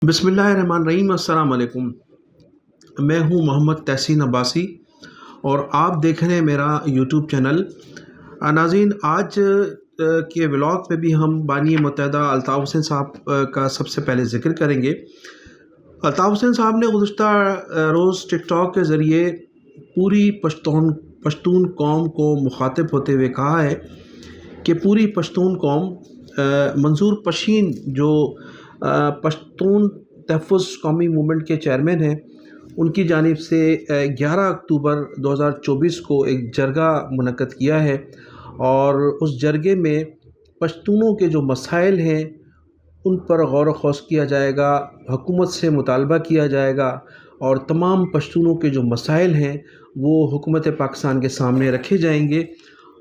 बिस्मिल्लाहिर्रहमानिर्रहीम। अस्सलाम वालेकुम। मैं हूं मोहम्मद तहसीन अब्बासी और आप देख रहे हैं मेरा यूट्यूब चैनल। नाज़रीन, आज के व्लॉग में भी हम बानी मुत्तहदा अल्ताफ़ हुसैन साहब का सबसे पहले ज़िक्र करेंगे। अल्ताफ़ हुसैन साहब ने गुज़िश्ता रोज़ टिकटॉक के ज़रिए पूरी पश्तून कौम को मुखातिब होते हुए कहा है कि पूरी पश्तून कौम मंजूर पशीन जो पश्तून तहफ़्फ़ुज़ कौमी मूवमेंट के चेयरमैन हैं, उनकी जानिब से 11 अक्टूबर 2024 को एक जरगा मुनक्कद किया है और उस जरगे में पश्तूनों के जो मसाइल हैं उन पर गौर व ख़ौस किया जाएगा, हुकूमत से मुतालबा किया जाएगा और तमाम पश्तूनों के जो मसाइल हैं वो हुकूमत पाकिस्तान के सामने रखे जाएंगे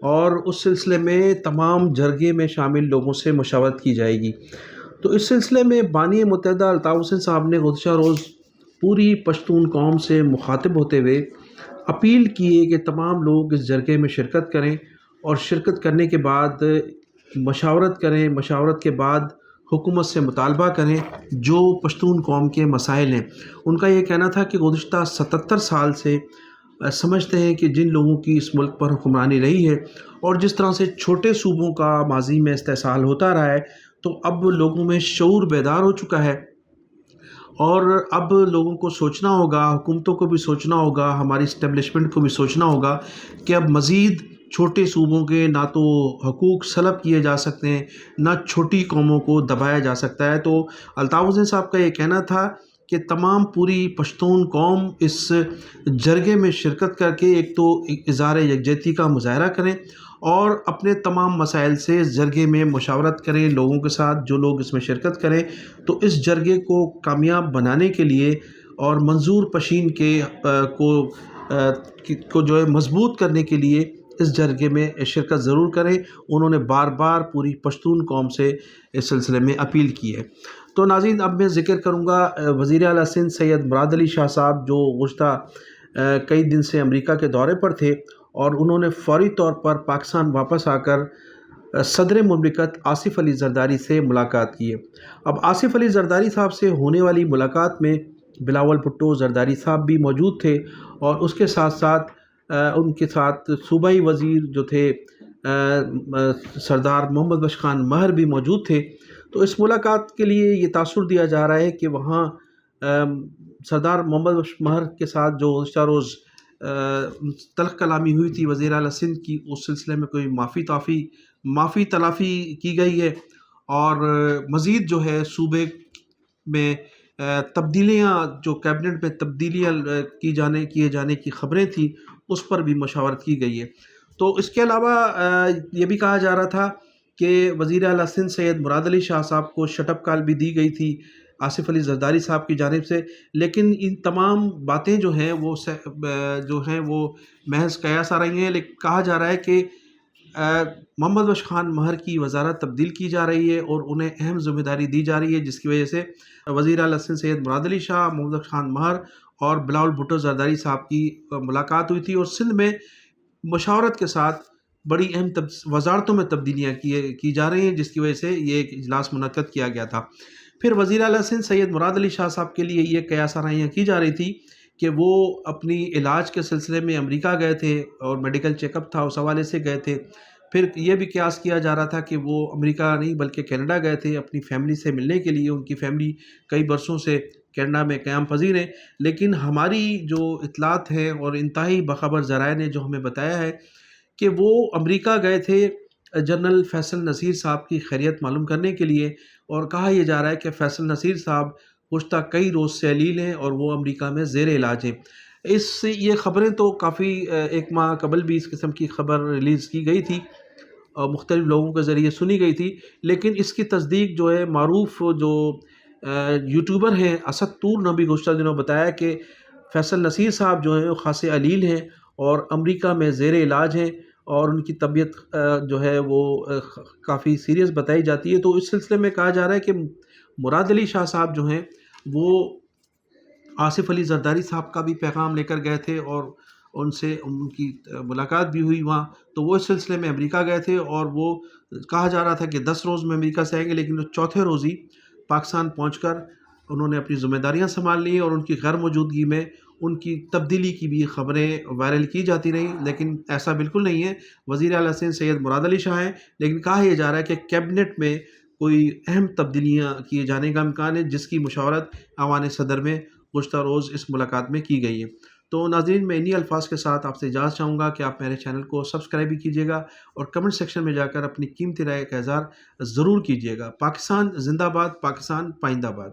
और उस सिलसिले में तमाम जरगे में शामिल लोगों से मशावरत की जाएगी। तो इस सिलसिले में बानी मुत्तहदा अल्ताफ़ हुसैन साहब ने गुज़िश्ता रोज़ पूरी पश्तून कौम से मुखातिब होते हुए अपील की है कि तमाम लोग इस जरगे में शिरकत करें और शिरकत करने के बाद मशावरत करें, मशावरत के बाद हुकूमत से मुतालबा करें जो पश्तून कौम के मसाइल हैं। उनका ये कहना था कि गुज़िश्ता 77 साल से समझते हैं कि जिन लोगों की इस मुल्क पर हुक्मरानी रही है और जिस तरह से छोटे सूबों का माजी में इस्तेहसाल होता रहा है, तो अब लोगों में शऊर बेदार हो चुका है और अब लोगों को सोचना होगा, हुकूमतों को भी सोचना होगा, हमारी इस्टेब्लिशमेंट को भी सोचना होगा कि अब मज़ीद छोटे सूबों के ना तो हकूक़ सलब किए जा सकते हैं, ना छोटी कौमों को दबाया जा सकता है। तो अल्ताफ़ हुसैन साहब का ये कहना था कि तमाम पूरी पश्तून कौम इस जरगे में शिरकत करके एक तो इज़हार यकजहती का मुज़ाहरा करें और अपने तमाम मसाइल से इस जरगे में मुशावरत करें लोगों के साथ, जो लोग इसमें शिरकत करें। तो इस जरगे को कामयाब बनाने के लिए और मंजूर पशीन को जो है मजबूत करने के लिए इस जरगे में शिरकत ज़रूर करें। उन्होंने बार बार पूरी पश्तून कौम से इस सिलसिले में अपील की है। तो नाज़रीन, अब मैं ज़िक्र करूँगा वज़ीर आला सिंध सैयद मुराद अली शाह साहब, जो गुज़िश्ता कई दिन से अमेरिका के दौरे पर थे और उन्होंने फ़ौरी तौर पर पाकिस्तान वापस आकर सदर मुमलिकत आसिफ़ अली ज़रदारी से मुलाकात की है। अब आसिफ़ अली ज़रदारी साहब से होने वाली मुलाकात में बिलावल भुट्टो ज़रदारी साहब भी मौजूद थे और उसके साथ साथ उनके साथ सूबाई वज़ीर जो थे सरदार मोहम्मद बख्श खान महर भी मौजूद थे। तो इस मुलाकात के लिए ये तासुर दिया जा रहा है कि वहाँ सरदार मोहम्मद बख्श महर के साथ जो गुज़िश्ता रोज़ तल्ख़ कलामी हुई थी वज़ीर आला सिंध की, उस सिलसिले में कोई माफ़ी तलाफ़ी की गई है और मज़ीद जो है सूबे में तब्दीलियाँ, जो कैबिनेट में तब्दीलियाँ किए जाने की ख़बरें थी, उस पर भी मशावरत की गई है। तो इसके अलावा ये भी कहा जा रहा था कि वज़ीर आला सिंध सैयद मुराद अली शाह साहब को शटअप कॉल भी दी गई थी आसिफ़ अली ज़रदारी साहब की जानिब से, लेकिन इन तमाम बातें जो हैं वो महज़ कयास आ रही हैं। लेकिन कहा जा रहा है कि मोहम्मद बख्श खान महर की वज़ारत तब्दील की जा रही है और उन्हें अहम ज़िम्मेदारी दी जा रही है, जिसकी वजह से वज़ीर आला सिंध सैयद मुराद अली शाह, मोहम्मद बख्श खान महर और बिलावल भुट्टो ज़रदारी साहब की मुलाकात हुई थी और सिंध में मशावरत के साथ बड़ी अहम वज़ारतों में तब्दीलियाँ की जा रही हैं, जिसकी वजह से ये एक इजलास मुनक्कद किया गया था। फिर वज़ीर आला सिंध सैयद मुराद अली शाह साहब के लिए ये कयास आराइयाँ की जा रही थी कि वो अपनी इलाज के सिलसिले में अमेरिका गए थे और मेडिकल चेकअप था, उस हवाले से गए थे। फिर ये भी कयास किया जा रहा था कि वो अमेरिका नहीं बल्कि कनाडा गए थे अपनी फ़ैमिली से मिलने के लिए। उनकी फ़ैमिली कई बरसों से कनाडा में क़याम पज़ीर है, लेकिन हमारी जो इत्तलात हैं और इंतहाई बाख़बर ज़राए ने जो हमें बताया है कि वो अमेरिका गए थे जनरल फैसल नसीर साहब की खैरियत मालूम करने के लिए और कहा यह जा रहा है कि फैसल नसीर साहब गुज़िश्ता कई रोज़ से अलील हैं और वो अमेरिका में ज़ेर इलाज हैं। ये ख़बरें तो काफ़ी एक माह कबल भी इस किस्म की ख़बर रिलीज़ की गई थी और मुख्तलिफ़ लोगों के ज़रिए सुनी गई थी, लेकिन इसकी तस्दीक जो है मारूफ़ जो यूट्यूबर हैं असद तूर ने भी गुज़िश्ता दिनों बताया कि फैसल नसीर साहब जो हैं वो ख़ासे अलील हैं और अमेरिका में ज़ेर इलाज हैं और उनकी तबीयत जो है वो काफ़ी सीरियस बताई जाती है। तो इस सिलसिले में कहा जा रहा है कि मुराद अली शाह साहब जो हैं वो आसिफ़ अली ज़रदारी साहब का भी पैगाम लेकर गए थे और उनसे उनकी मुलाकात भी हुई वहाँ। तो वो इस सिलसिले में अमेरिका गए थे और वो कहा जा रहा था कि 10 रोज़ में अमेरिका से आएंगे, लेकिन वो चौथे रोज़ ही पाकिस्तान पहुँचकर انہوں نے اپنی ذمہ داریاں سنبھال لی اور ان کی غیر موجودگی میں ان کی تبدیلی کی بھی خبریں وائرل کی جاتی رہیں، لیکن ایسا بالکل نہیں ہے۔ وزیر اعلیٰ سندھ سید مراد علی شاہ ہیں، لیکن کہا یہ جا رہا ہے کہ کیبنٹ میں کوئی اہم تبدیلیاں کیے جانے کا امکان ہے، جس کی مشاورت ایوان صدر میں گزشتہ روز اس ملاقات میں کی گئی ہے۔ تو ناظرین، میں انہی الفاظ کے ساتھ آپ سے اجازت چاہوں گا کہ آپ میرے چینل کو سبسکرائب بھی کیجیے گا اور کمنٹ سیکشن میں جا کر اپنی قیمتی رائے کا اظہار ضرور کیجیے گا۔ پاکستان زندہ باد، پاکستان پائندہ باد۔